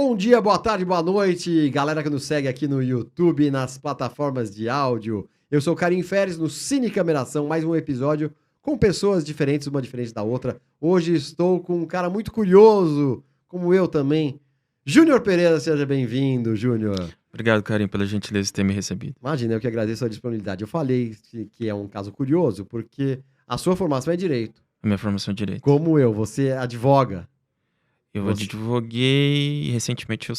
Bom dia, boa tarde, boa noite, galera que nos segue aqui no YouTube e nas plataformas de áudio. Eu sou o Karim Feres, no Cine Cameração, mais um episódio com pessoas diferentes, uma diferente da outra. Hoje estou com um cara muito curioso, como eu também. Júnior Pereira, seja bem-vindo, Júnior. Obrigado, Karim, pela gentileza de ter me recebido. Imagina, eu que agradeço a disponibilidade. Eu falei que é um caso curioso, porque a sua formação é Direito. A minha formação é Direito. Como eu, você advoga. Eu advoguei e recentemente eu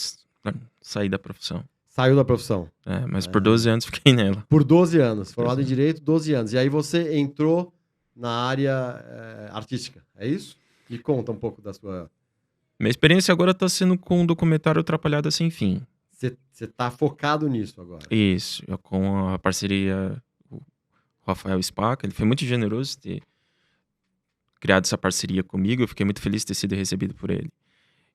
saí da profissão. Saiu da profissão. Mas por 12 anos fiquei nela. Por 12 anos, formado em Direito, 12 anos. E aí você entrou na área artística, é isso? Me conta um pouco da sua... Minha experiência agora está sendo com um documentário Atrapalhada Sem Fim. Você está focado nisso agora? Isso, com a parceria o Rafael Spaca. Ele foi muito generoso de ter criado essa parceria comigo. Eu fiquei muito feliz de ter sido recebido por ele.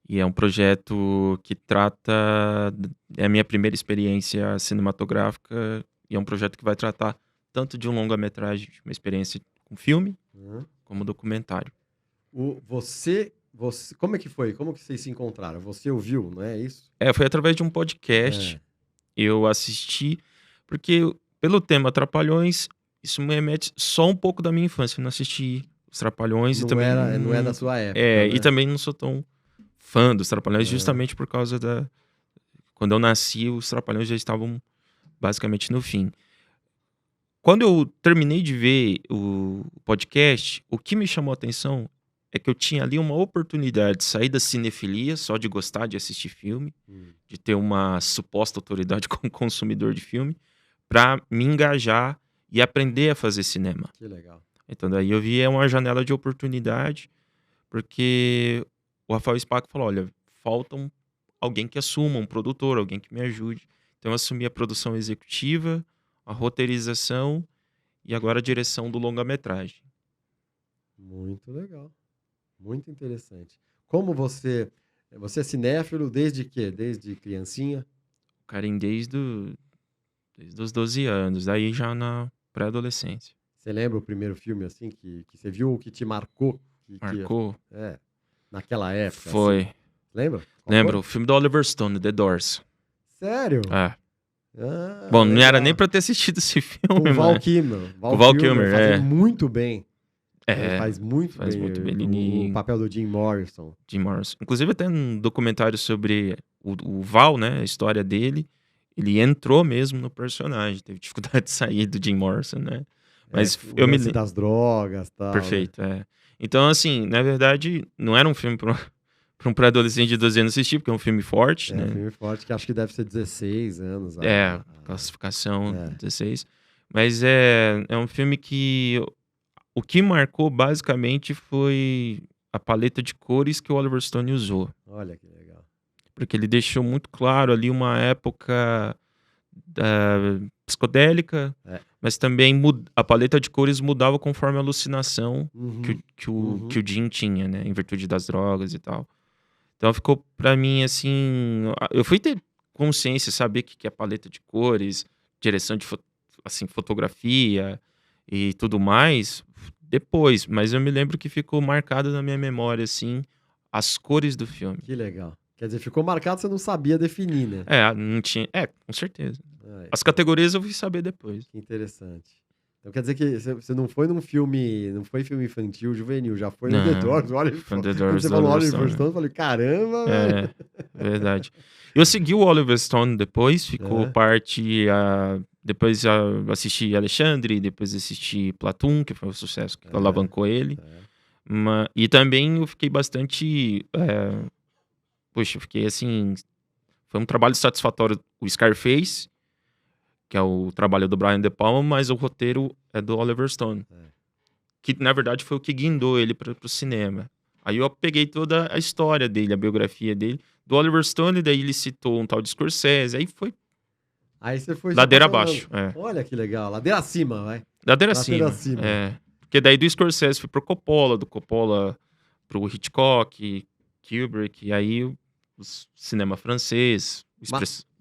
E é um projeto que trata... É a minha primeira experiência cinematográfica e é um projeto que vai tratar tanto de um longa-metragem, de uma experiência com filme, como documentário. Como é que foi? Como que vocês se encontraram? Você ouviu, não é isso? Foi através de um podcast. Eu assisti, porque pelo tema Trapalhões, isso me remete só um pouco da minha infância. Eu não assisti os Trapalhões Não e também... não é da sua época, né? E também não sou tão fã dos Trapalhões, justamente por causa da... Quando eu nasci, os Trapalhões já estavam basicamente no fim. Quando eu terminei de ver o podcast, o que me chamou a atenção é que eu tinha ali uma oportunidade de sair da cinefilia, só de gostar de assistir filme, de ter uma suposta autoridade como consumidor de filme, para me engajar e aprender a fazer cinema. Que legal. Então daí eu vi uma janela de oportunidade, porque o Rafael Spaca falou, olha, falta alguém que assuma, um produtor, alguém que me ajude. Então eu assumi a produção executiva, a roteirização e agora a direção do longa-metragem. Muito legal. Muito interessante. Como você é cinéfilo desde quê? Desde criancinha? Karim, desde os 12 anos, daí já na pré-adolescência. Você lembra o primeiro filme assim que você viu, que te marcou? Marcou? Naquela época. Foi. Assim. Lembra? Lembro, o filme do Oliver Stone, The Doors. Sério? Bom, não era nem pra ter assistido esse filme, com o Val Kilmer. O Val Kilmer, faz muito bem. Faz muito bem. O papel do Jim Morrison. Inclusive até um documentário sobre o Val, né? A história dele. Ele entrou mesmo no personagem. Teve dificuldade de sair do Jim Morrison, né? Mas eu me lembro das drogas e tal. Perfeito, Então, assim, na verdade, não era um filme para um pré-adolescente de 12 anos assistir, porque é um filme forte, né? É um filme forte que acho que deve ser 16 anos. Classificação 16. Mas é um filme que... O que marcou, basicamente, foi a paleta de cores que o Oliver Stone usou. Olha que legal. Porque ele deixou muito claro ali uma época psicodélica, mas também a paleta de cores mudava conforme a alucinação que o Jim tinha, né? Em virtude das drogas e tal. Então ficou pra mim, assim... Eu fui ter consciência, saber o que é paleta de cores, direção de fotografia e tudo mais... Depois, mas eu me lembro que ficou marcado na minha memória, assim, as cores do filme. Que legal. Quer dizer, ficou marcado, você não sabia definir, né? Não tinha... com certeza. As categorias eu fui saber depois. Que interessante. Então quer dizer que você não foi num filme... Não foi filme infantil, juvenil, já foi no The Doors. Olha, quando você falou Oliver Stone, eu falei, caramba, velho. Verdade. Eu segui o Oliver Stone depois, ficou parte... Depois assisti Alexandre, depois assisti Platoon, que foi um sucesso que alavancou ele. E também eu fiquei bastante... eu fiquei assim... Foi um trabalho satisfatório o Scarface, que é o trabalho do Brian De Palma, mas o roteiro é do Oliver Stone. Que, na verdade, foi o que guindou ele para o cinema. Aí eu peguei toda a história dele, a biografia dele, do Oliver Stone, daí ele citou um tal de Scorsese, aí foi... Aí você foi... Ladeira abaixo. Olha que legal. Ladeira acima, vai. Ladeira acima. Porque daí do Scorsese foi pro Coppola, do Coppola pro Hitchcock, Kubrick, e aí o cinema francês,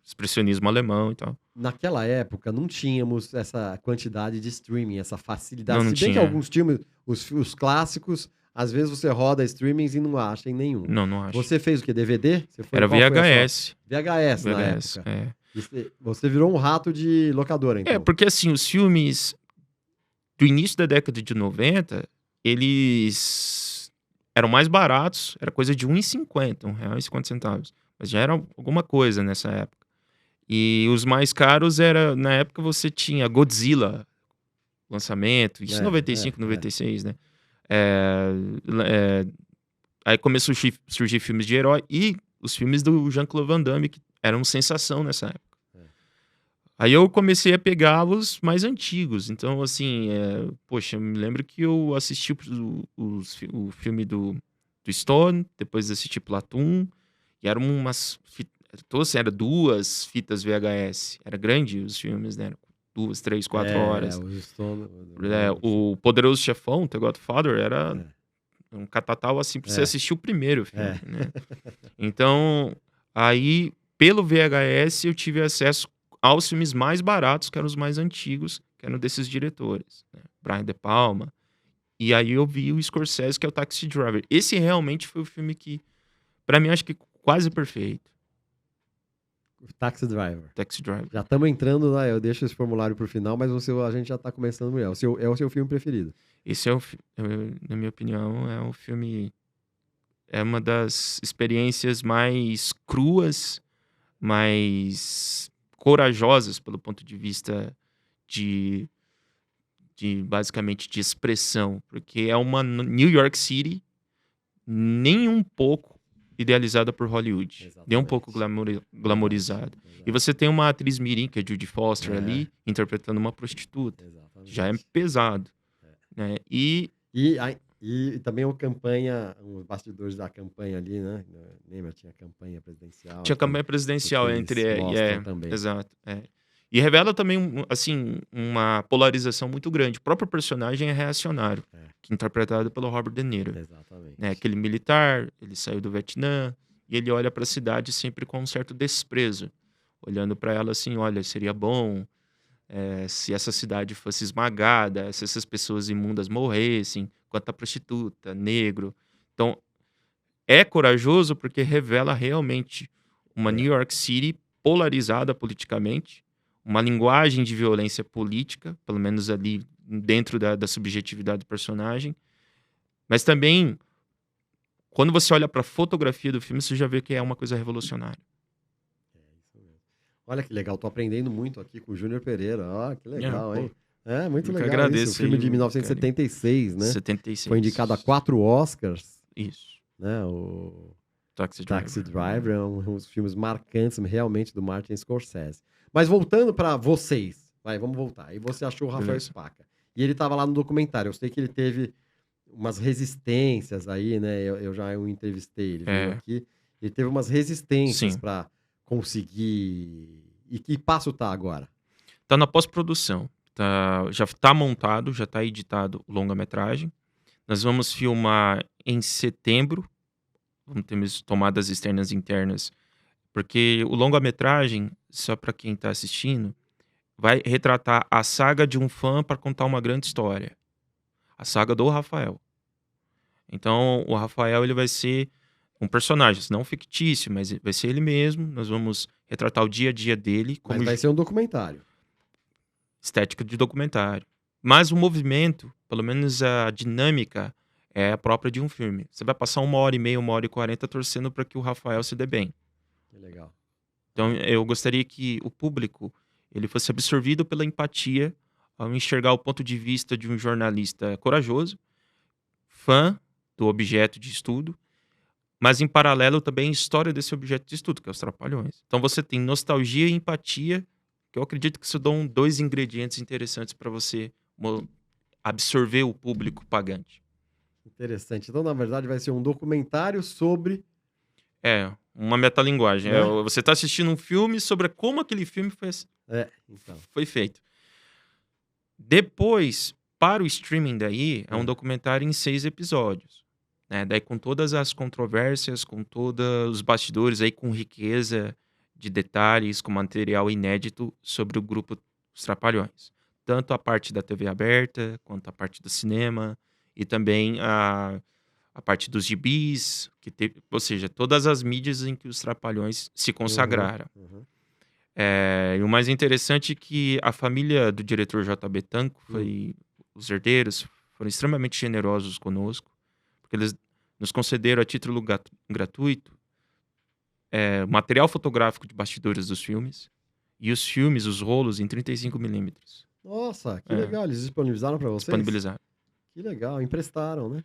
expressionismo alemão e tal. Naquela época não tínhamos essa quantidade de streaming, essa facilidade. Não Se bem tinha. que alguns filmes, os clássicos, às vezes você roda streamings e não acha em nenhum. Não acho. Você fez o quê? DVD? Era VHS. VHS na VHS, época. Você virou um rato de locadora, então. Porque assim, os filmes do início da década de 90, eles eram mais baratos, era coisa de R$1,50, R$1,50. Mas já era alguma coisa nessa época. E os mais caros era, na época você tinha Godzilla, lançamento, isso em 95, 96, né? Aí começou a surgir filmes de herói e os filmes do Jean-Claude Van Damme, que eram sensação nessa época. Aí eu comecei a pegar os mais antigos. Então, assim, poxa, eu me lembro que eu assisti o filme do Stone, depois assisti Platoon, e eram umas fitas, era 2 fitas VHS. Era grande os filmes, né? 2, 3, 4 horas. O Poderoso Chefão, The Godfather, era um catatal assim pra você assistir o primeiro filme, né? Então, aí, pelo VHS, eu tive acesso aos filmes mais baratos, que eram os mais antigos, que eram desses diretores, né? Brian De Palma. E aí eu vi o Scorsese, que é o Taxi Driver. Esse realmente foi o filme que, pra mim, acho que quase perfeito. Taxi Driver. Taxi Driver. Já estamos entrando lá, eu deixo esse formulário pro final, mas a gente já tá começando. É o seu filme preferido? Esse na minha opinião, é um filme... É uma das experiências mais cruas, mais corajosas pelo ponto de vista de basicamente de expressão, porque é uma New York City nem um pouco idealizada por Hollywood, nem um pouco glamorizada. E você tem uma atriz mirim, que é Judy Foster ali, interpretando uma prostituta. Já é pesado. Né? E também os bastidores da campanha ali, né? Lembra? Tinha campanha presidencial. Tinha campanha presidencial entre... também. Exato. E revela também, assim, uma polarização muito grande. O próprio personagem é reacionário, que é interpretado pelo Robert De Niro. Exatamente. Né? Aquele militar, ele saiu do Vietnã, e ele olha para a cidade sempre com um certo desprezo. Olhando para ela assim, olha, seria bom se essa cidade fosse esmagada, se essas pessoas imundas morressem, quanto a prostituta, negro. Então, é corajoso porque revela realmente uma New York City polarizada politicamente, uma linguagem de violência política, pelo menos ali dentro da subjetividade do personagem. Mas também, quando você olha para a fotografia do filme, você já vê que é uma coisa revolucionária. Isso mesmo. Olha que legal, tô aprendendo muito aqui com o Júnior Pereira. Ó, que legal, hein? Muito legal. Agradeço isso. O filme de 1976, né? 76. Foi indicado a 4 Oscars. Isso. Né? O Taxi Driver é um dos filmes marcantes realmente do Martin Scorsese. Mas voltando para vocês, vamos voltar. E você achou o Rafael Spaca. E ele estava lá no documentário. Eu sei que ele teve umas resistências aí, né? Eu entrevistei ele veio aqui. Ele teve umas resistências para conseguir. E que passo tá agora? Tá na pós-produção. Já tá montado, já tá editado o longa-metragem. Nós vamos filmar em setembro. Vamos ter tomadas externas e internas. Porque o longa-metragem, só para quem tá assistindo, vai retratar a saga de um fã para contar uma grande história. A saga do Rafael. Então, o Rafael ele vai ser um personagem, não fictício, mas vai ser ele mesmo. Nós vamos retratar o dia a dia dele. Mas vai ser um documentário. Estética de documentário. Mas o movimento, pelo menos a dinâmica, é a própria de um filme. Você vai passar 1h30, 1h40 torcendo para que o Rafael se dê bem. Que legal. Então, eu gostaria que o público ele fosse absorvido pela empatia ao enxergar o ponto de vista de um jornalista corajoso, fã do objeto de estudo, mas em paralelo também a história desse objeto de estudo, que é os Trapalhões. Então você tem nostalgia e empatia, que eu acredito que isso dão 2 ingredientes interessantes para você absorver o público pagante. Interessante. Então, na verdade, vai ser um documentário sobre... uma metalinguagem. Você está assistindo um filme sobre como aquele filme foi feito. Depois, para o streaming daí, é um documentário em 6 episódios. Né? Daí com todas as controvérsias, com todos os bastidores, aí com riqueza de detalhes, com material inédito sobre o grupo Os Trapalhões. Tanto a parte da TV aberta, quanto a parte do cinema, e também a parte dos gibis, que teve, ou seja, todas as mídias em que os Trapalhões se consagraram. E o mais interessante é que a família do diretor J.B. Tanco, os herdeiros, foram extremamente generosos conosco, porque eles nos concederam a título gratuito material fotográfico de bastidores dos filmes e os filmes, os rolos em 35mm. Nossa, que legal. Eles disponibilizaram para vocês? Disponibilizaram. Que legal. Emprestaram, né?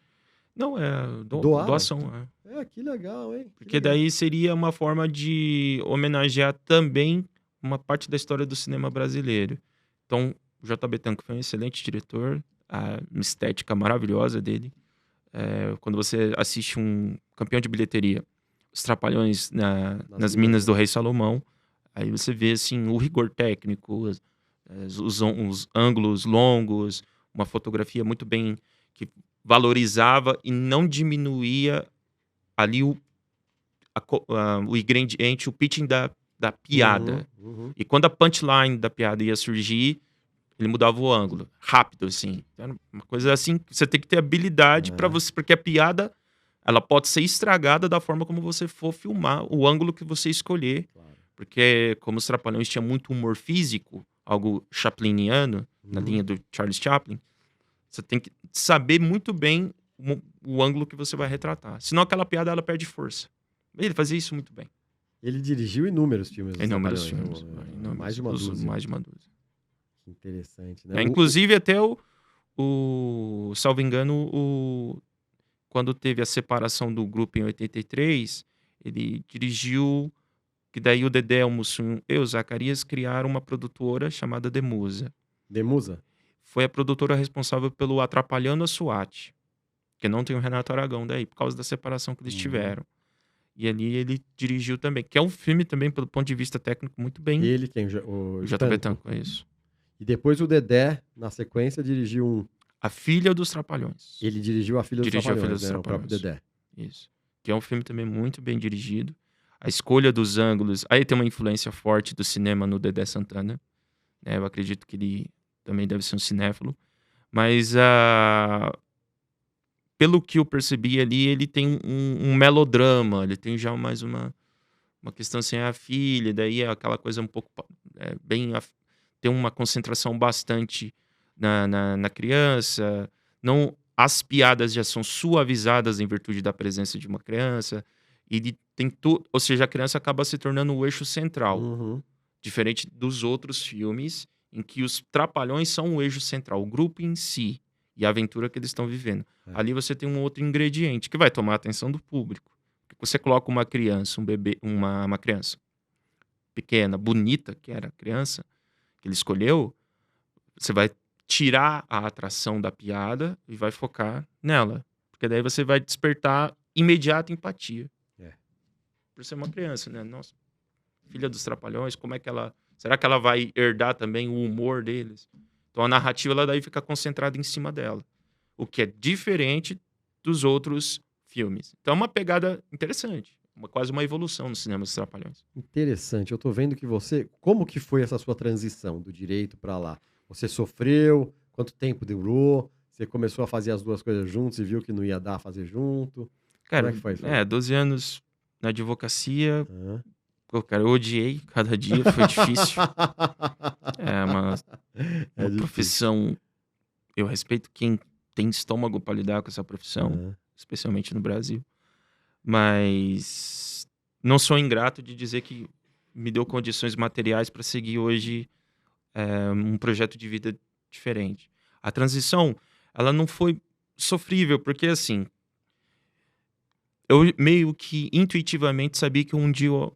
Não, Doaram? doação. Que legal, hein? Porque daí seria uma forma de homenagear também uma parte da história do cinema brasileiro. Então, o J.B. Tanco foi um excelente diretor, uma estética maravilhosa dele. Quando você assiste um campeão de bilheteria, Os Trapalhões nas Minas do Rei Salomão, aí você vê assim, o rigor técnico, os ângulos longos, uma fotografia muito bem que valorizava e não diminuía ali o ingrediente, o pitching da piada. E quando a punchline da piada ia surgir, ele mudava o ângulo, rápido, assim. Era uma coisa assim, que você tem que ter habilidade para você, porque a piada, ela pode ser estragada da forma como você for filmar, o ângulo que você escolher. Claro. Porque como os Trapalhões tinham muito humor físico, algo chapliniano, na linha do Charles Chaplin, você tem que saber muito bem o ângulo que você vai retratar. Senão aquela piada, ela perde força. Ele fazia isso muito bem. Ele dirigiu inúmeros filmes. Inúmeros filmes. Mais de uma dúzia. Mais de uma dúzia. Que interessante, né? Inclusive, até salvo engano, quando teve a separação do grupo em 83, ele dirigiu, que daí o Dedé, o Mussum e o Zacarias criaram uma produtora chamada Demusa. Demusa? Foi a produtora responsável pelo Atrapalhando a SWAT, que não tem o Renato Aragão daí, por causa da separação que eles tiveram. E ali ele dirigiu também, que é um filme também, pelo ponto de vista técnico, muito bem. Ele, quem? O J.B. Tanco, é isso. E depois o Dedé, na sequência, dirigiu A Filha dos Trapalhões. Ele dirigiu A Filha dos Trapalhões, né? O próprio Dedé. Isso. Que é um filme também muito bem dirigido. A escolha dos ângulos... Aí tem uma influência forte do cinema no Dedé Santana. Eu acredito que ele também deve ser um cinéfilo. Mas, pelo que eu percebi ali, ele tem um melodrama. Ele tem já mais uma questão assim, a filha. Daí é aquela coisa um pouco... tem uma concentração bastante na criança. Não, as piadas já são suavizadas em virtude da presença de uma criança. E tem ou seja, a criança acaba se tornando o eixo central. Diferente dos outros filmes, em que os Trapalhões são o eixo central, o grupo em si e a aventura que eles estão vivendo. Ali você tem um outro ingrediente que vai tomar a atenção do público. Você coloca uma criança, um bebê, uma criança pequena, bonita, que era a criança que ele escolheu, você vai tirar a atração da piada e vai focar nela. Porque daí você vai despertar imediata empatia. Por ser uma criança, né? Nossa, filha dos Trapalhões, como é que ela... Será que ela vai herdar também o humor deles? Então a narrativa, ela daí fica concentrada em cima dela. O que é diferente dos outros filmes. Então é uma pegada interessante. Quase uma evolução no cinema dos Trapalhões. Interessante. Eu tô vendo que como que foi essa sua transição do direito para lá? Você sofreu? Quanto tempo durou? Você começou a fazer as duas coisas juntos e viu que não ia dar a fazer junto? Cara, como é que foi? 12 anos na advocacia. Pô, cara, eu odiei cada dia, foi difícil. É uma profissão... Eu respeito quem tem estômago para lidar com essa profissão, especialmente no Brasil. Mas não sou ingrato de dizer que me deu condições materiais para seguir hoje um projeto de vida diferente. A transição, ela não foi sofrível, porque assim, eu meio que intuitivamente sabia que um dia ou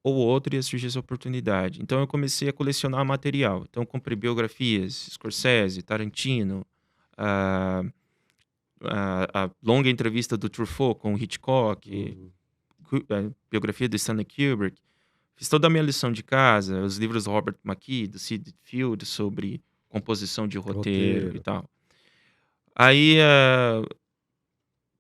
outro ia surgir essa oportunidade. Então eu comecei a colecionar material. Então eu comprei biografias, Scorsese, Tarantino, a longa entrevista do Truffaut com o Hitchcock, a biografia do Stanley Kubrick. Fiz toda a minha lição de casa, os livros do Robert McKee, do Sid Field, sobre composição de roteiro e tal. Aí,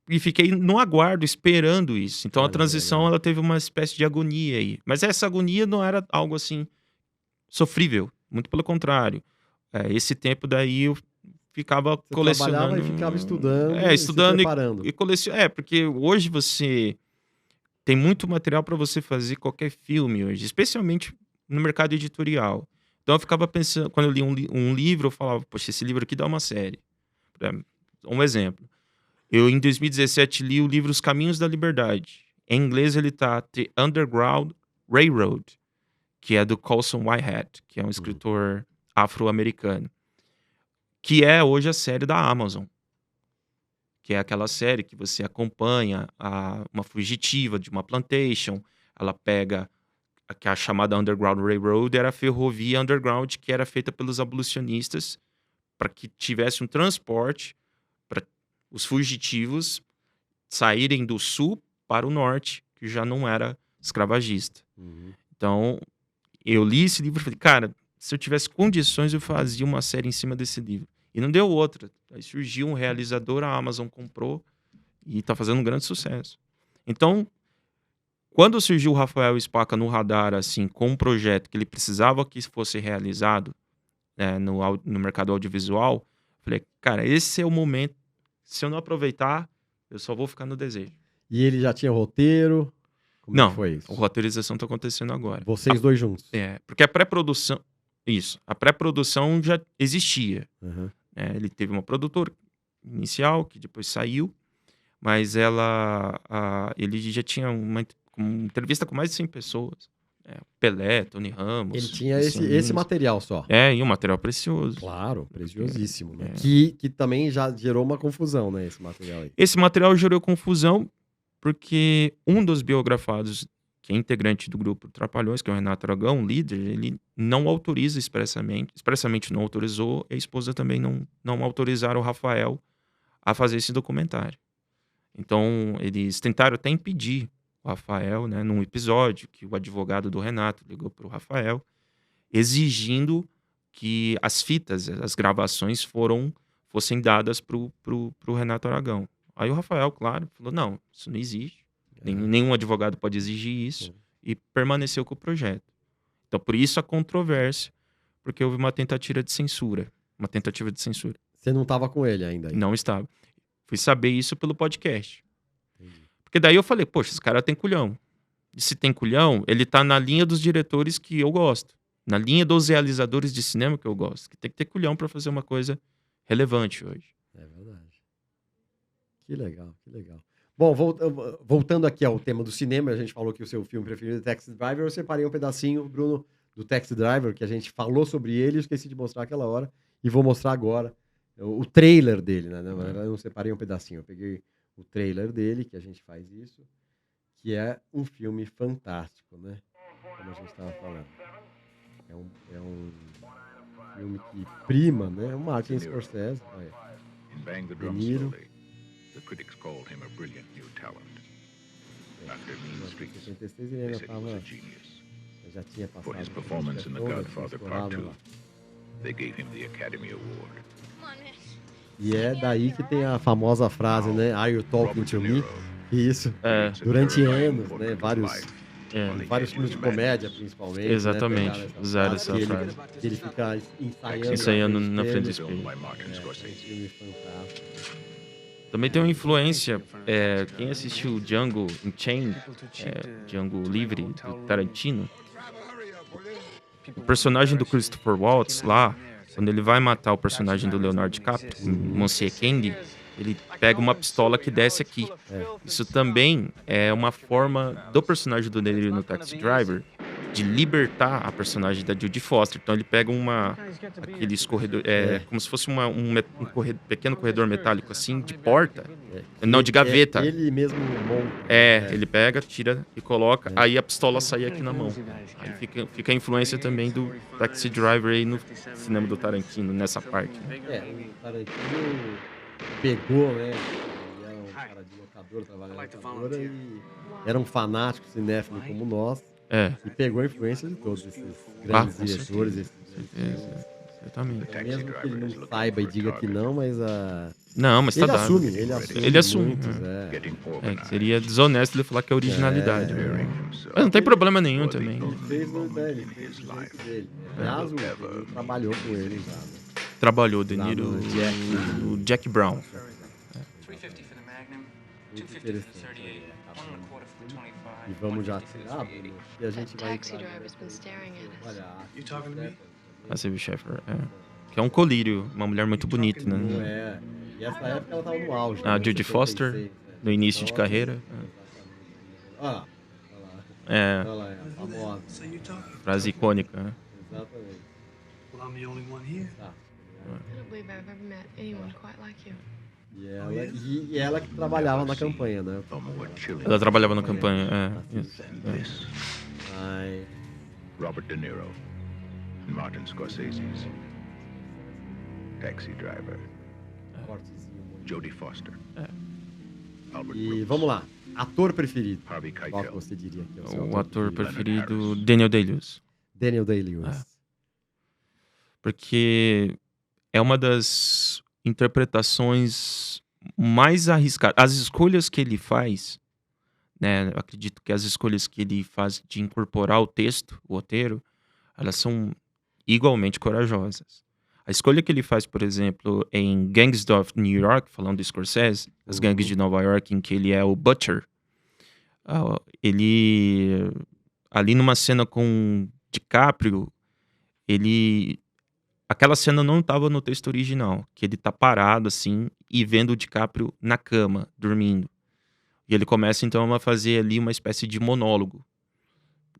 e fiquei no aguardo, esperando isso. Então a transição, ela teve uma espécie de agonia aí. Mas essa agonia não era algo assim sofrível, muito pelo contrário. Esse tempo daí eu ficava Você colecionando. trabalhava e ficava estudando, estudando se preparando. e colecionando. Porque hoje você tem muito material para você fazer qualquer filme hoje, especialmente no mercado editorial. Então eu ficava pensando, quando eu li um livro, eu falava, poxa, esse livro aqui dá uma série. Um exemplo. Eu, em 2017, li o livro Os Caminhos da Liberdade. Em inglês, ele tá The Underground Railroad, que é do Colson Whitehead, que é um escritor afro-americano, que é hoje a série da Amazon, que é aquela série que você acompanha uma fugitiva de uma plantation, ela pega que a chamada Underground Railroad, era a ferrovia underground que era feita pelos abolicionistas para que tivesse um transporte para os fugitivos saírem do sul para o norte, que já não era escravagista. Então, eu li esse livro e falei, cara, se eu tivesse condições, eu fazia uma série em cima desse livro. E não deu outra. Aí surgiu um realizador, a Amazon comprou e tá fazendo um grande sucesso. Então, quando surgiu o Rafael Spaca no radar, assim, com um projeto que ele precisava que fosse realizado, né, no mercado audiovisual, falei, cara, esse é o momento. Se eu não aproveitar, eu só vou ficar no desejo. E ele já tinha roteiro? Como Não, que foi isso? a roteirização tá acontecendo agora. Vocês dois juntos? Porque a pré-produção... Isso, a pré-produção já existia. Ele teve uma produtora inicial, que depois saiu, mas ele já tinha uma entrevista com mais de 100 pessoas. Pelé, Tony Ramos. Ele tinha esse material só. E um material precioso. Claro, preciosíssimo. Né? Que também já gerou uma confusão, né? Esse material aí. Esse material gerou confusão porque um dos biografados, que é integrante do grupo Trapalhões, que é o Renato Aragão, líder, ele não autoriza expressamente não autorizou, e a esposa também não autorizaram o Rafael a fazer esse documentário. Então, eles tentaram até impedir o Rafael, né, num episódio que o advogado do Renato ligou para o Rafael, exigindo que as fitas, as gravações fossem dadas para o Renato Aragão. Aí o Rafael, claro, falou, não, isso não existe. Nenhum advogado pode exigir isso. E permaneceu com o projeto. Então, por isso a controvérsia, porque houve uma tentativa de censura. Você não estava com ele ainda? Não estava. Fui saber isso pelo podcast. Porque daí eu falei, poxa, esse cara tem culhão. E se tem culhão, ele tá na linha dos diretores que eu gosto. Na linha dos realizadores de cinema que eu gosto. Que tem que ter culhão para fazer uma coisa relevante hoje. É verdade. Que legal. Bom, voltando aqui ao tema do cinema, a gente falou que o seu filme preferido é Taxi Driver. Eu separei um pedacinho, Bruno, do Taxi Driver, que a gente falou sobre ele, eu esqueci de mostrar aquela hora, e vou mostrar agora o trailer dele, né? Eu não separei um pedacinho, eu peguei o trailer dele, que a gente faz isso, que é um filme fantástico, né? Como a gente estava falando. É um filme que prima, né? O Martin Scorsese, De Niro. The critics called him a brilliant new talent. After Mean Streets, 66 they ele said he was a genius. já tinha passado. For his performance in The Godfather Part 2, they gave him the Academy Award. E é daí que tem a famosa frase, né? Are you talking to me? Isso. Durante anos, né? Vários filmes de comédia, principalmente. Exatamente. Né? Usaram essa frase. Que ele fica ensaiando na frente do espelho. Um filme fantástico. Também tem uma influência, quem assistiu Django Unchained, Django Livre, do Tarantino, o personagem do Christopher Waltz lá, quando ele vai matar o personagem do Leonardo DiCaprio, Monsieur Kendi, ele pega uma pistola que desce aqui. Isso também é uma forma do personagem do De Niro no Taxi Driver de libertar a personagem da Jodie Foster. Então ele pega aqueles corredor, como se fosse um pequeno corredor metálico assim, de porta, não, de gaveta. Ele mesmo monta. Ele pega, tira e coloca, aí a pistola sai aqui na mão. Aí fica a influência também do Taxi Driver aí no cinema do Tarantino, nessa parte. Né? O Tarantino pegou, né? Ele era um cara de locador, trabalhava na locadora e era um fanático cinéfilo como nós. E pegou a influência de todos esses grandes diretores. Exatamente. Mesmo que ele não saiba e diga que não, mas Não, mas ele tá dado. Ele assume. Muitos, seria desonesto ele falar que é originalidade. Mas não tem problema nenhum também. Ele fez o jeito dele. Aliás, ele trabalhou com ele já. Né? Trabalhou, De Lá Niro, no Jack. no Jack Brown. 350 for the Magnum, Muito 250 for the interessante. 38, 1 1/4 for the 25. E vamos já 150 for the tirar, 380. Bruno, e a gente That vai taxi entrar driver's been staring at us. Olha, a You talking to me? A Sylvie Sheffer, que é um colírio, uma mulher muito bonita, Não né? é. E essa época ela tava no auge. A né? Jodie 76, Foster, né? no início de Foster, carreira. Exatamente. Olha lá. É, Olha lá, é a famosa. So you talking? frase icônica, né? Exatamente. Well, I'm the only one here. Tá. I don't believe I've ever met anyone quite like you. E ela que trabalhava na campanha, né? Elmwood Chili. Ela trabalhava na campanha, isso. And this, Ai, Robert De Niro and Martin Scorsese's Taxi Driver, cortezinho muito. Jodie Foster, Albert E Brooks, vamos lá. Ator preferido. Harvey Qual que Keitel, você diria que é o seu O ator preferido? preferido, Daniel Day-Lewis. Daniel Day-Lewis. Porque é uma das interpretações mais arriscadas. As escolhas que ele faz, né? Eu acredito que as escolhas que ele faz de incorporar o texto, o roteiro, elas são igualmente corajosas. A escolha que ele faz, por exemplo, em Gangs of New York, falando do Scorsese, as gangues de Nova York, em que ele é o Butcher, ele, ali numa cena com DiCaprio, aquela cena não estava no texto original, que ele tá parado assim e vendo o DiCaprio na cama, dormindo. E ele começa então a fazer ali uma espécie de monólogo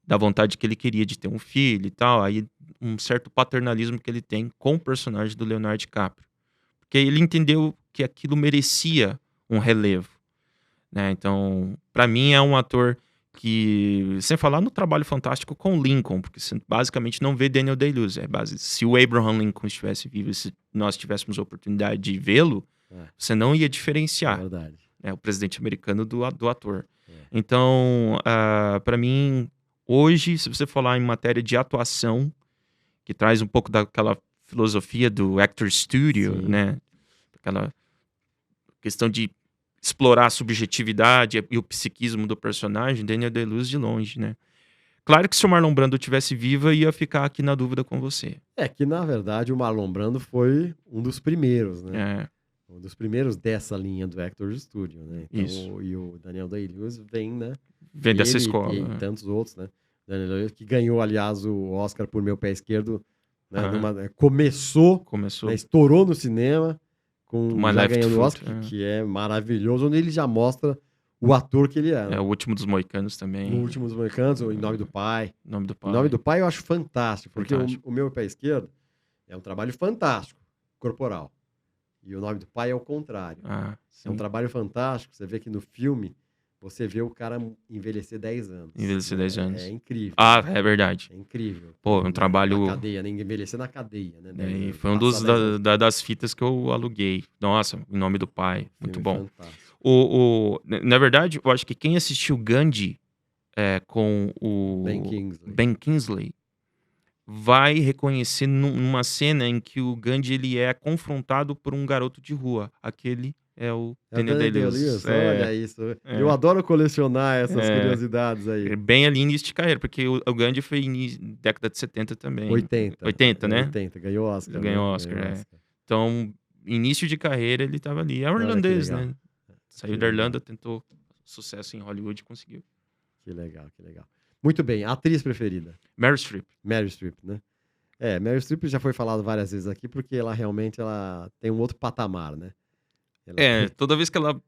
da vontade que ele queria de ter um filho e tal, aí um certo paternalismo que ele tem com o personagem do Leonardo DiCaprio. Porque ele entendeu que aquilo merecia um relevo, né? Então, pra mim é um ator que, sem falar no trabalho fantástico com Lincoln, porque você basicamente não vê Daniel Day-Lewis. Se o Abraham Lincoln estivesse vivo e se nós tivéssemos a oportunidade de vê-lo, você não ia É diferenciar, verdade. né, o presidente americano do ator. Então, para mim, hoje, se você falar em matéria de atuação, que traz um pouco daquela filosofia do Actor Studio, Sim. né? Aquela questão de explorar a subjetividade e o psiquismo do personagem, Daniel Day-Lewis de longe, né? Claro que se o Marlon Brando tivesse viva, ia ficar aqui na dúvida com você. É que, na verdade, o Marlon Brando foi um dos primeiros, né? É, Um dos primeiros dessa linha do Actors Studio, né? Então, Isso. E o Daniel Day-Lewis vem, né? vem dessa Ele escola. E né? tantos outros, né? Daniel Day-Lewis, que ganhou, aliás, o Oscar por Meu Pé Esquerdo. Né? Aham. Começou, Começou. né? Estourou no cinema, com My já Left ganhando o Foot, Oscar, que é maravilhoso, onde ele já mostra o ator que ele é. né? É o último dos Moicanos também. No Último dos Moicanos, ou Em Nome do Pai. Nome do pai. Em Nome do Pai eu acho fantástico, porque Fantástico. o Meu Pé Esquerdo é um trabalho fantástico, corporal. E O Nome do Pai é o contrário. Ah, É um sim. trabalho fantástico. Você vê que no filme, você vê o cara envelhecer 10 anos. Envelhecer 10 anos. É incrível. Ah, é verdade. É incrível. Pô, é um trabalho- Na cadeia, nem envelhecer na cadeia, né? 10 E anos. foi um dos Passar 10 anos, das fitas que eu aluguei. Nossa, Em Nome do Pai. Muito filme bom. fantástico. Na verdade, eu acho que quem assistiu Gandhi com o Ben Kingsley. vai reconhecer numa cena em que o Gandhi ele é confrontado por um garoto de rua. Aquele é o É o Daniel Daniel Day-Lewis. Olha isso. Eu adoro colecionar essas É. curiosidades aí. Bem ali início de carreira, porque o Gandhi foi década de 70 também. 80. 80, né? 80, ganhou Oscar. Ele ganhou né? Oscar, é. Então, início de carreira, ele tava ali. É um Olha que irlandês, legal. né? Saiu Que da legal. Irlanda, tentou sucesso em Hollywood e conseguiu. Que legal, que legal. Muito bem, atriz preferida. Meryl Streep. Meryl Streep, né? Meryl Streep já foi falado várias vezes aqui, porque ela realmente tem um outro patamar, né? Ela- Toda vez que ela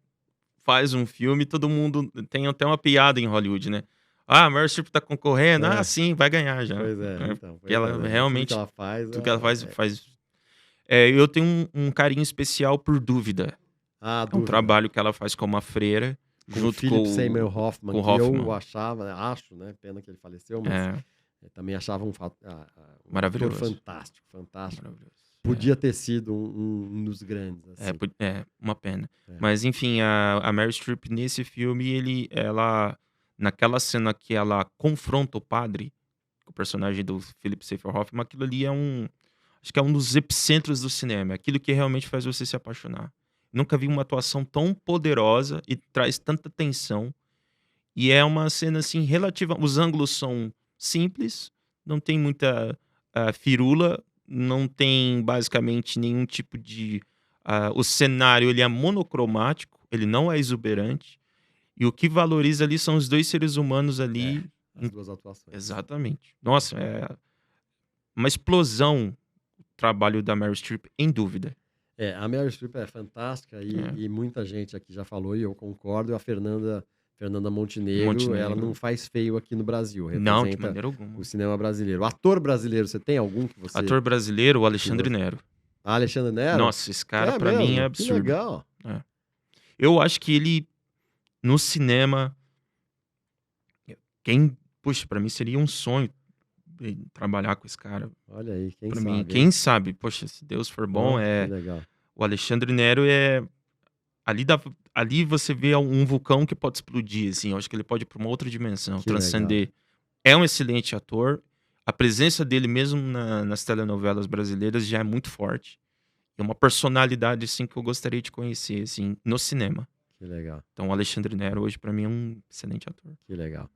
faz um filme, todo mundo tem até uma piada em Hollywood, né? Ah, a Meryl Streep tá concorrendo? É. Ah, sim, vai ganhar já. Pois é, então. porque ela realmente- Tudo que ela faz. Tudo que ela faz. Eu tenho um carinho especial por Dúvida. Ah, É um trabalho que ela faz como uma freira, com junto Philip com Seymour Hoffman, com que Hoffman. eu achava, né, acho, né? Pena que ele faleceu, mas É, eu também achava um Maravilhoso. ator fantástico, fantástico. maravilhoso. Podia ter sido um dos grandes. Assim. Uma pena. É. Mas, enfim, a Meryl Streep, nesse filme, ela, naquela cena que ela confronta o padre, o personagem do Philip Seymour Hoffman, aquilo ali acho que é um dos epicentros do cinema. É aquilo que realmente faz você se apaixonar. Nunca vi uma atuação tão poderosa e traz tanta tensão. E é uma cena, assim, relativa. Os ângulos são simples, não tem muita firula não tem basicamente nenhum tipo de... o cenário ele é monocromático, ele não é exuberante. E o que valoriza ali são os dois seres humanos ali. As duas atuações. Exatamente. Nossa, é uma explosão o trabalho da Meryl Streep, em dúvida. A Meryl Streep é fantástica e muita gente aqui já falou e eu concordo. A Fernanda Montenegro, ela não faz feio aqui no Brasil. Não, de Representa maneira alguma. o cinema brasileiro. Ator brasileiro, você tem algum que você... Ator brasileiro, o Alexandre Nero. Alexandre Nero? Nossa, esse cara pra mim é absurdo. Que legal. Eu acho que ele, no cinema, puxa, pra mim seria um sonho trabalhar com esse cara. Olha aí, quem Pra sabe. mim, quem sabe, poxa, se Deus for bom, Que legal. o Alexandre Nero é... Ali você vê um vulcão que pode explodir, assim. Eu acho que ele pode ir pra uma outra dimensão, Que transcender. legal. É um excelente ator. A presença dele mesmo nas telenovelas brasileiras já é muito forte. É uma personalidade, assim, que eu gostaria de conhecer, assim, no cinema. Que legal. Então, o Alexandre Nero hoje, pra mim, é um excelente ator. Que legal.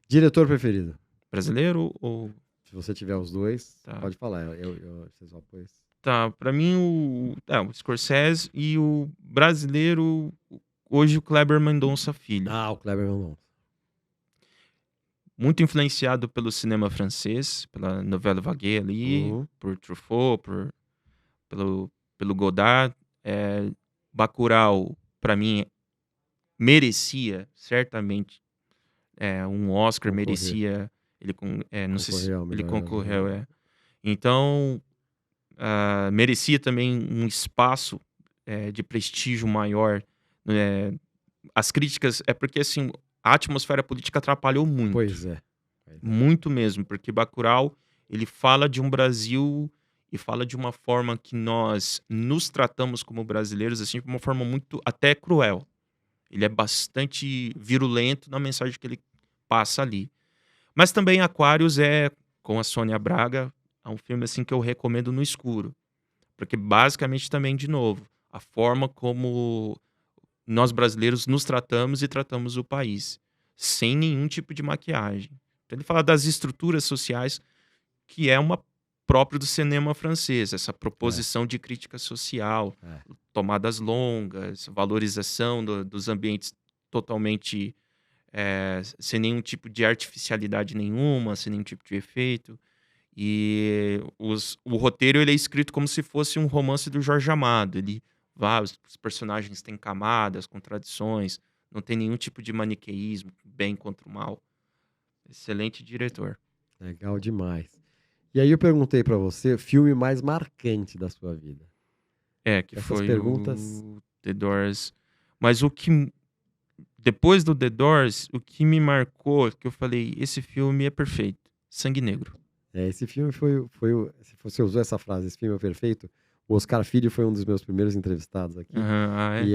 Diretor preferido? Brasileiro ou... Se você tiver os dois, Tá. pode falar. Você só pôs. Tá, pra mim o Scorsese e o brasileiro, hoje o Kleber Mendonça Filho. O Kleber Mendonça. Muito influenciado pelo cinema francês, pela novela Vague ali, por Truffaut, pelo Godard. Bacurau, pra mim, merecia, certamente, um Oscar, Concorrer. merecia... não sei se Concorreu ao ele melhor concorreu, brasileiro. Então, merecia também um espaço de prestígio maior. As críticas... É porque, assim, a atmosfera política atrapalhou muito. Pois é. Muito mesmo, porque Bacurau, ele fala de um Brasil e fala de uma forma que nós nos tratamos como brasileiros, assim, de uma forma muito, até cruel. Ele é bastante virulento na mensagem que ele passa ali. Mas também Aquários com a Sônia Braga, é um filme assim que eu recomendo no escuro. Porque basicamente também, de novo, a forma como nós brasileiros nos tratamos e tratamos o país. Sem nenhum tipo de maquiagem. Então ele fala das estruturas sociais que é uma própria do cinema francês. Essa proposição de crítica social, tomadas longas, valorização dos ambientes totalmente... sem nenhum tipo de artificialidade nenhuma, sem nenhum tipo de efeito. E o roteiro ele é escrito como se fosse um romance do Jorge Amado. Os personagens têm camadas, contradições, não tem nenhum tipo de maniqueísmo, bem contra o mal. Excelente diretor. Legal demais. E aí eu perguntei pra você o filme mais marcante da sua vida. Que Essas foi perguntas... o The Doors. Mas depois do The Doors, o que me marcou, que eu falei, esse filme é perfeito. Sangue Negro. Esse filme foi se você usou essa frase, esse filme é perfeito, o Oscar Filho foi um dos meus primeiros entrevistados aqui. E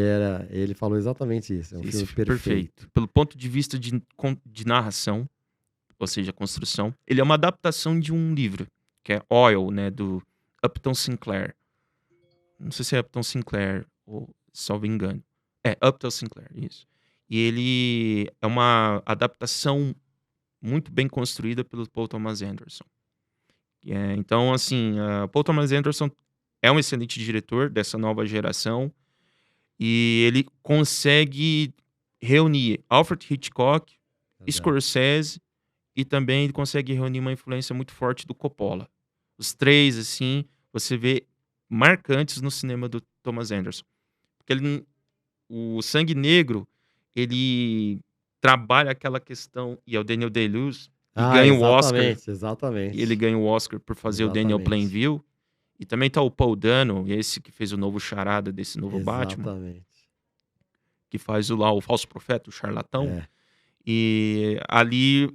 ele falou exatamente isso. É um filme perfeito. Pelo ponto de vista de narração, ou seja, construção, ele é uma adaptação de um livro, que é Oil, né, do Upton Sinclair. Não sei se é Upton Sinclair, ou salvo engano. Upton Sinclair, isso. E ele é uma adaptação muito bem construída pelo Paul Thomas Anderson. Então, assim, Paul Thomas Anderson é um excelente diretor dessa nova geração e ele consegue reunir Alfred Hitchcock, Scorsese e também ele consegue reunir uma influência muito forte do Coppola. Os três, assim, você vê marcantes no cinema do Thomas Anderson. Porque o Sangue Negro, ele trabalha aquela questão, e é o Daniel Day-Lewis, que ganha o Oscar. Exatamente. E ele ganha o Oscar por fazer o Daniel Plainview. E também tá o Paul Dano, esse que fez o novo charada desse novo Batman. Que faz o falso profeta, o charlatão. E ali,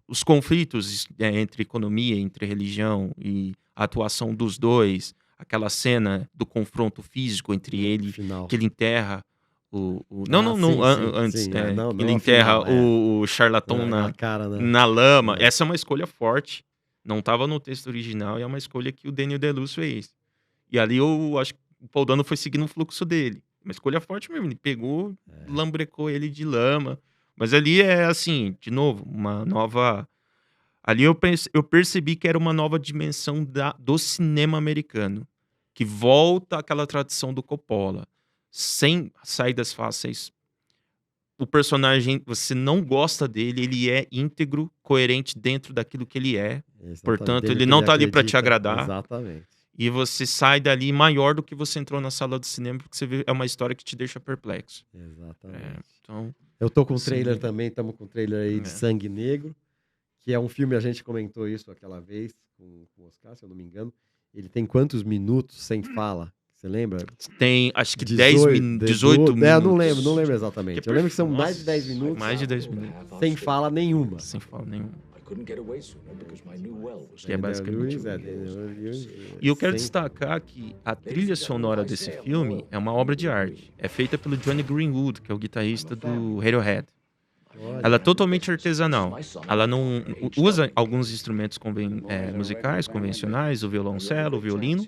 os conflitos entre economia, entre religião e a atuação dos dois, aquela cena do confronto físico entre ele, Final. que ele enterra antes. Ele enterra o charlatão na lama. Essa é uma escolha forte. Não estava no texto original e é uma escolha que o Daniel Day-Lewis fez. E ali eu acho que o Paul Dano foi seguindo o fluxo dele. Uma escolha forte mesmo. Ele pegou, lambrecou ele de lama. Mas ali é assim, de novo, uma nova... Ali eu percebi que era uma nova dimensão do cinema americano, que volta àquela tradição do Coppola, sem saídas fáceis. O personagem, você não gosta dele, ele é íntegro, coerente dentro daquilo que ele é. Exatamente. Portanto, Dentro ele do não que tá ali pra te acredita. agradar. Exatamente. E você sai dali maior do que você entrou na sala do cinema, porque você vê, é uma história que te deixa perplexo. Exatamente. Então, Eu tô com um Sim. trailer também, estamos com um trailer aí de É. Sangue Negro, que é um filme, a gente comentou isso aquela vez com o Oscar, se eu não me engano. Ele tem quantos minutos sem fala? Você lembra? tem acho que 18 18 minutos. É, não lembro exatamente. Que Eu lembro que são perfeito. mais de 10 Nossa, minutos Mais de 10 minutos, sem fala nenhuma. sem fala nenhuma. I couldn't get away sooner because my new well was Que é basicamente E eu quero sem- destacar que a trilha sonora desse filme é uma obra de arte. É feita pelo Johnny Greenwood, que é o guitarrista do Radiohead. Olha, Ela é totalmente artesanal. Ela não usa alguns instrumentos musicais convencionais, o violoncelo, o violino,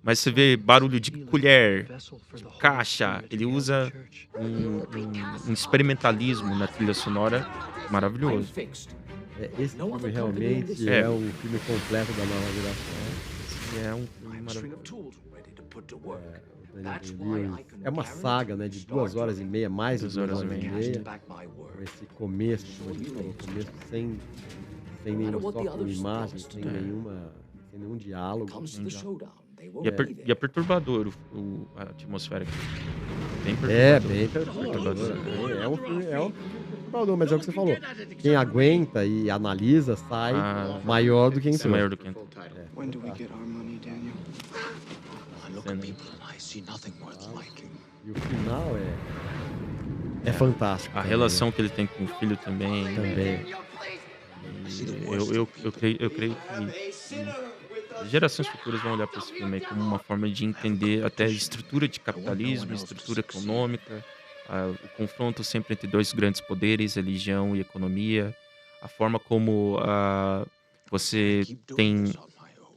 mas você vê barulho de colher, de caixa. Ele usa um experimentalismo na trilha sonora maravilhoso. esse filme realmente É. é um filme completo da nova geração. É um filme maravilhoso. O Daniel Day-Lewis. É uma saga, né, de 2 horas e meia, mais de 2 horas e meia. Com esse começo, como a gente falou, começo sem nenhuma, só com imagem, sem nenhum diálogo. E é perturbador a atmosfera aqui. Bem É, perturbador. bem perturbador. É um filme perturbador, mas é o que você falou. Quem aguenta e analisa sai maior do que Isso é entrou. maior do que entrou. When do we get our money, Daniel? I look at people and I see nothing worth liking. E o final é fantástico. A também. relação que ele tem com o filho também. Também. Eu creio que gerações futuras vão olhar para esse filme aí como uma forma de entender até a estrutura de capitalismo, estrutura econômica, o confronto sempre entre dois grandes poderes, religião e economia, a forma como você tem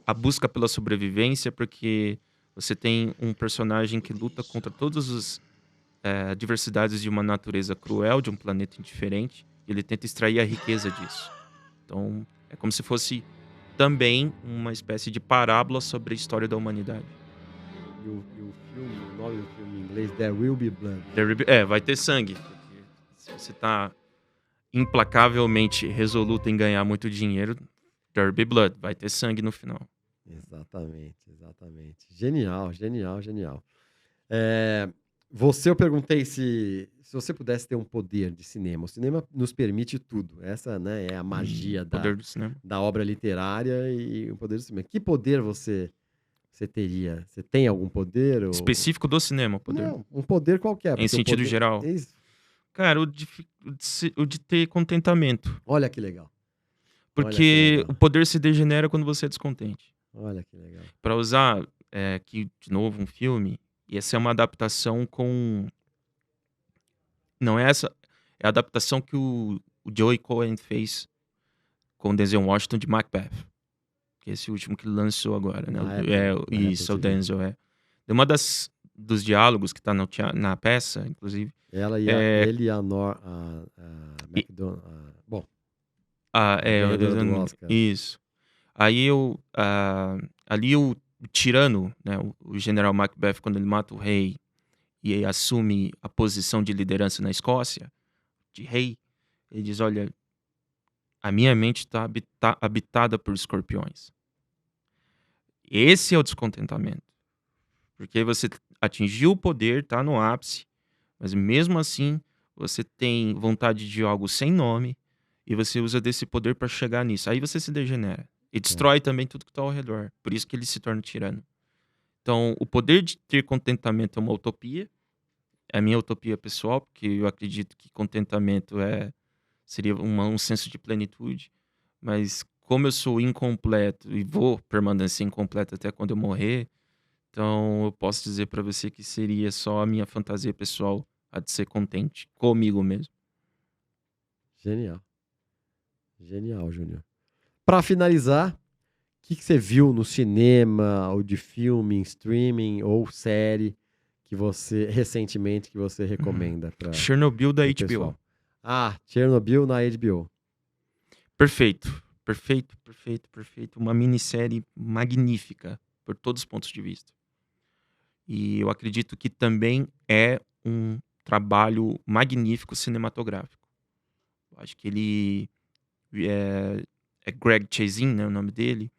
a busca pela sobrevivência, porque você tem um personagem que luta contra todas as diversidades de uma natureza cruel, de um planeta indiferente, e ele tenta extrair a riqueza disso. Então, é como se fosse também uma espécie de parábola sobre a história da humanidade. E o filme, o nome do filme em inglês, There Will Be Blood. Vai ter sangue. Porque se você tá implacavelmente resoluto em ganhar muito dinheiro, there will be blood, vai ter sangue no final. Exatamente. Genial. Eu perguntei se você pudesse ter um poder de cinema. O cinema nos permite tudo. Essa, né, é a magia Poder do cinema. da obra literária e o poder do cinema. Que poder você teria? Você tem algum poder? Ou... Específico do cinema, poder. Não, um poder qualquer. Em porque o sentido poder- geral. Isso. Cara, o de ter contentamento. Olha que legal. Porque legal. o poder se degenera quando você é descontente. Olha que legal. Pra usar aqui de novo um filme, e essa é uma adaptação com... Não é essa... É a adaptação que o Joey Cohen fez com o Denzel Washington de Macbeth. Que é esse último que ele lançou agora, né? Isso, é o Denzel, Uma dos diálogos que tá na peça, inclusive... Ele e a McDonald. Bom, ganhadora do Oscar. Isso. Aí ali o tirano, né, o general Macbeth, quando ele mata o rei e assume a posição de liderança na Escócia, de rei, ele diz, olha, a minha mente está habitada por escorpiões. Esse é o descontentamento. Porque você atingiu o poder, tá no ápice, mas mesmo assim você tem vontade de algo sem nome e você usa desse poder para chegar nisso. Aí você se degenera. E destrói também tudo que está ao redor. Por isso que ele se torna tirano. Então, o poder de ter contentamento é uma utopia. É a minha utopia pessoal, porque eu acredito que contentamento seria um senso de plenitude. Mas como eu sou incompleto e vou permanecer incompleto até quando eu morrer, então eu posso dizer para você que seria só a minha fantasia pessoal a de ser contente comigo mesmo. Genial, Júnior. Pra finalizar, o que você viu no cinema, ou de filme, em streaming, ou série, recentemente, que você recomenda pra Chernobyl da pro HBO. pessoal? Chernobyl na HBO. Perfeito. Perfeito. Uma minissérie magnífica, por todos os pontos de vista. E eu acredito que também é um trabalho magnífico cinematográfico. Eu acho que ele é Greg Chazin, né, o nome dele.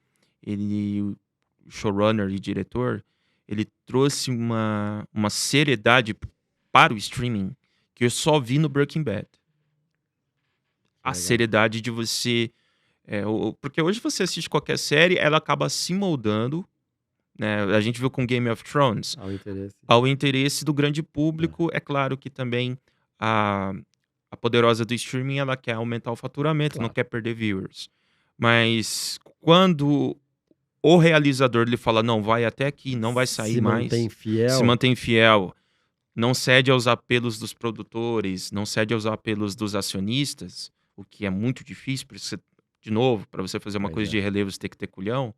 Ele, o showrunner e diretor, ele trouxe uma seriedade para o streaming que eu só vi no Breaking Bad. A seriedade de você... porque hoje você assiste qualquer série, ela acaba se moldando, né? A gente viu com Game of Thrones. Ao interesse do grande público. É claro que também a poderosa do streaming, ela quer aumentar o faturamento, não quer perder viewers. Mas quando o realizador lhe fala, não, vai até aqui, não vai sair mais. Se mantém fiel. Não cede aos apelos dos produtores, não cede aos apelos dos acionistas, o que é muito difícil, porque você, de novo, para você fazer uma coisa de relevo, você tem que ter culhão.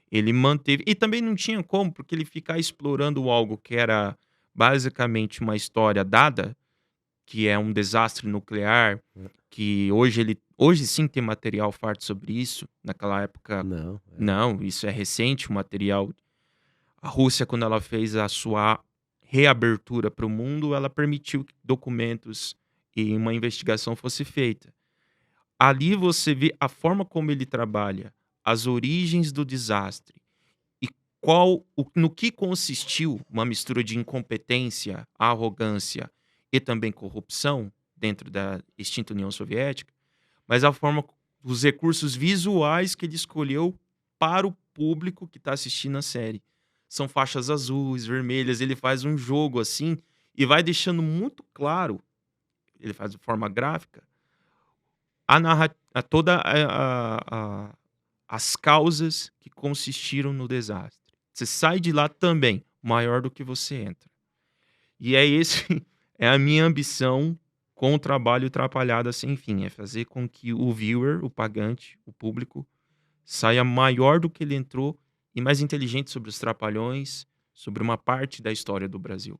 Ele manteve... E também não tinha como, porque ele ficar explorando algo que era basicamente uma história dada, que é um desastre nuclear, que hoje sim tem material farto sobre isso. Naquela época... Não, isso é recente, o material. A Rússia, quando ela fez a sua reabertura para o mundo, ela permitiu que documentos e uma investigação fosse feita. Ali você vê a forma como ele trabalha, as origens do desastre e no que consistiu uma mistura de incompetência, arrogância e também corrupção dentro da extinta União Soviética, mas a forma, os recursos visuais que ele escolheu para o público que está assistindo a série. São faixas azuis, vermelhas, ele faz um jogo assim e vai deixando muito claro, ele faz de forma gráfica, as causas que consistiram no desastre. Você sai de lá também maior do que você entra. E é a minha ambição com o trabalho Trapalhada Sem Fim, é fazer com que o viewer, o pagante, o público, saia maior do que ele entrou e mais inteligente sobre os Trapalhões, sobre uma parte da história do Brasil.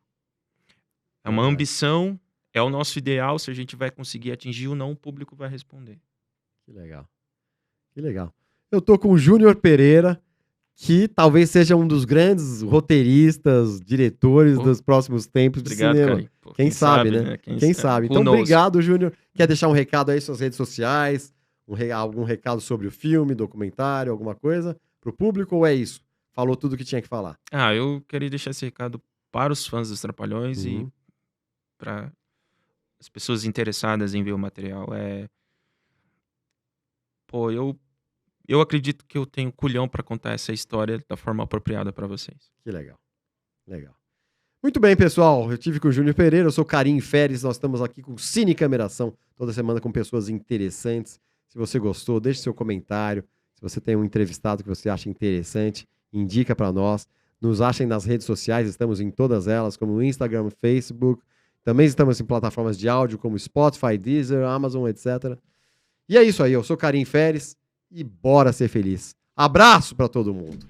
É uma ambição, é o nosso ideal, se a gente vai conseguir atingir ou não, o público vai responder. Que legal. Eu tô com o Júnior Pereira, que talvez seja um dos grandes roteiristas, diretores dos próximos tempos de cinema. Quem sabe, né? Quem sabe. Então, obrigado, Júnior. Quer deixar um recado aí nas suas redes sociais? Algum recado sobre o filme, documentário, alguma coisa pro público, ou é isso? Falou tudo que tinha que falar. Eu queria deixar esse recado para os fãs dos Trapalhões e para as pessoas interessadas em ver o material. Eu acredito que eu tenho culhão para contar essa história da forma apropriada para vocês. Que legal. Muito bem, pessoal. Eu tive com o Júnior Pereira, eu sou Karim Feres, nós estamos aqui com Cine Cameração, toda semana com pessoas interessantes. Se você gostou, deixe seu comentário. Se você tem um entrevistado que você acha interessante, indica para nós. Nos achem nas redes sociais, estamos em todas elas, como no Instagram, Facebook. Também estamos em plataformas de áudio como Spotify, Deezer, Amazon, etc. E é isso aí, eu sou Karim Feres e bora ser feliz. Abraço para todo mundo.